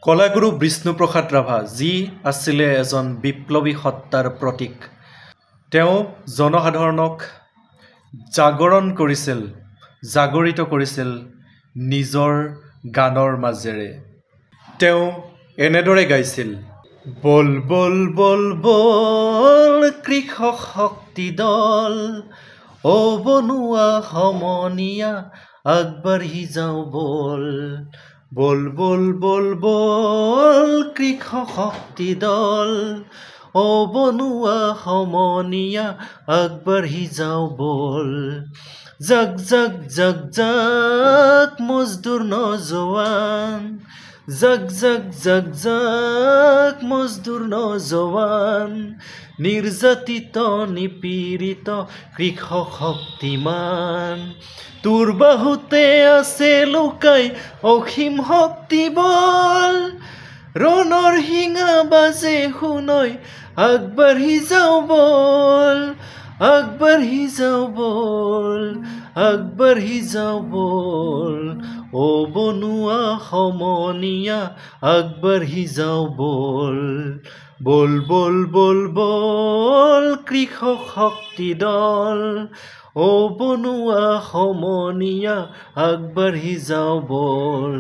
কলাগুৰু বিষ্ণুপ্ৰসাদ ৰাভা যি আছিলে এজন বিপ্লৱী সত্তাৰ প্ৰতীক। তেওঁ জনসাধাৰণক জাগৰণ কৰিছিল, জাগৰিত কৰিছিল নিজৰ গানৰ মাজেৰে। তেওঁ এনেদৰে গাইছিল, বল বল বল বল কৃষক শক্তি দল, অ বনুৱা সমনীয়া আগবাঢ়ি যাওঁ বল। বল বল বল বল কৃষক শক্তি দল, অ বনুৱা সমনীয়া আগবাঢ়ি যাওঁ বল। জাক জাক জাক জাক মজদুৰ নজৱান, জাক জাক জাক জাক মজদুৰ নজৱান, নিৰ্যাতিত নিপীড়িত কৃষক শক্তিমান। তোৰ বাহুতে আছে লুকাই অসীম শক্তি বল, ৰণৰ শিঙা বাজে শুনৈ আগবাঢ়ি যাওঁ বল, আগবাঢ়ি যাওঁ বল, আগবাঢ়ি যাওঁ বল, অ বনুৱা সমনীয়া আগবাঢ়ি যাওঁ বল। বল বল বল বল কৃষক শক্তি দল, অ বনুৱা সমনীয়া আগবাঢ়ি যাওঁ বল।